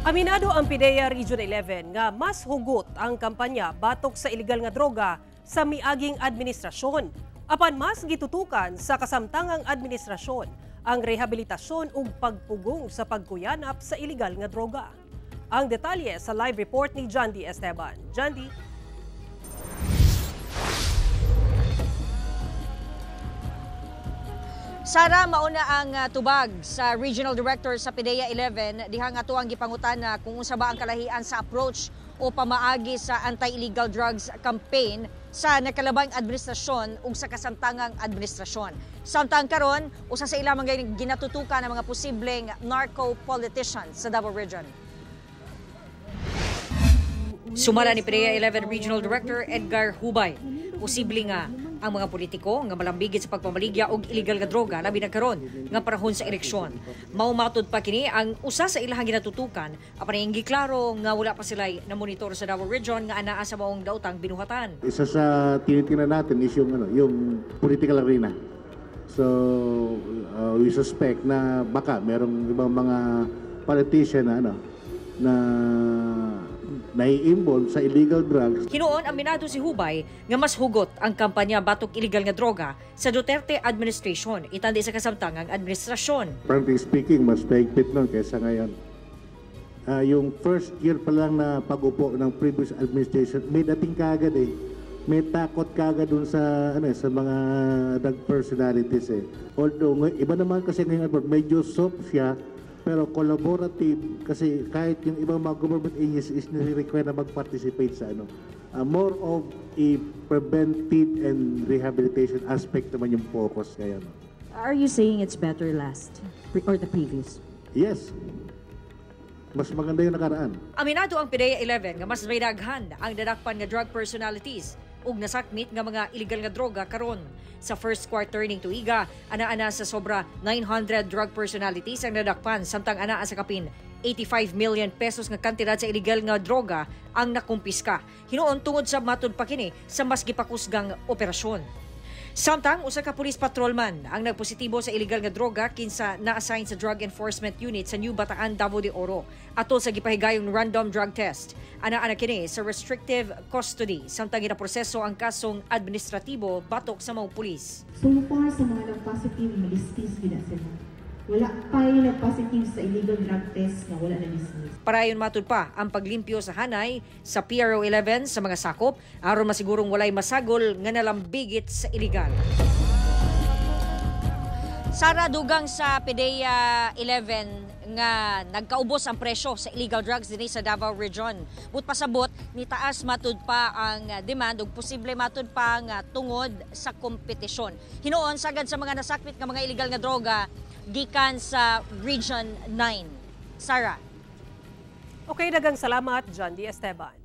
Aminado ang PIDEA Region 11 nga mas hugot ang kampanya batok sa iligal nga droga sa miaging administrasyon. Apan mas gitutukan sa kasamtangang administrasyon ang rehabilitasyon ug pagpugong sa pagkuyanap sa iligal nga droga. Ang detalye sa live report ni Jandy Esteban. Jandy. Sara, mauna ang tubag sa Regional Director sa PIDEA 11 dihang ato ang gipangutana kung unsa ba ang kalahian sa approach o pamaagi sa anti-illegal drugs campaign sa nakalabang administrasyon ug sa kasamtangang administrasyon. Samtang karon, usa sa ilang mga ginatutukan ng mga posibleng narco-politicians sa Davao Region. Sumala ni PIDEA 11 Regional Director Edgar Hubay. Posible nga ang mga politiko nga malambigit sa pagpamaligya og illegal nga droga labi na karon nga panahon sa eleksyon. Maumatod pa kini ang usa sa ilahang ginatutukan apan ang giklaro nga wala pa sila na monitor sa Davao Region nga anaa sa maong daotang binuhatan. Isa sa tinitingnan natin is yung political arena. So we suspect na baka merong ibang mga politician na nai-involve sa illegal drugs. Hinuon aminado si Hubay nga mas hugot ang kampanya batok illegal nga droga sa Duterte administration itandi sa kasamtangang administrasyon. Frankly speaking, mas paigpit nun kaysa ngayon. Yung first year pa lang na pag-upo ng previous administration, may dating kagad may takot kagad dun sa mga drug personalities Although iba naman kasi ngayon medyo soft siya, pero collaborative kasi kahit yung ibang mga government agencies is nire-require na mag-participate sa more of a preventive and rehabilitation aspect naman yung focus ngayon. Are you saying it's better last or the previous? Yes. Mas maganda yung nakaraan. Aminado ang PIDEA 11 nga mas may daghan ang dadakpan nga drug personalities ug nasakmit nga mga illegal nga droga karon. Sa first quarter ning tuiga, ana-ana sa sobra 900 drug personalities ang nadakpan samtang anaa sa kapin 85 million pesos nga kantidad sa illegal nga droga ang nakumpiska. Hinuon tungod sa matud pa kini sa mas gipakusgang operasyon. Samtang usa ka police patrolman ang nagpositibo sa illegal nga droga kinsa na-assign sa Drug Enforcement Unit sa New Bataan, Davao de Oro atol sa gipahigayong random drug test. Ana-ana kini sa restrictive custody samtang ginaproseso ang kasong administratibo batok sa mga pulis. So far sa mga nag-positive, malistis gina sila. Wala pa yung nag-positive sa illegal drug test na wala na dismiss. Parayon matud pa ang paglimpyo sa hanay sa PRO 11 sa mga sakop aron masigurong walay masagol nga nalambigit sa iligal. Sara, dugang sa PIDEA 11 nga nagkaubos ang presyo sa illegal drugs dinhi sa Davao Region. But pasabot ni taas matud pa ang demand ug posible matud pa nga tungod sa kompetisyon. Hinuon sagad sa mga nasakmit nga mga illegal nga droga gikan sa Region 9. Sara. Okay, dagang salamat, Jandy Esteban.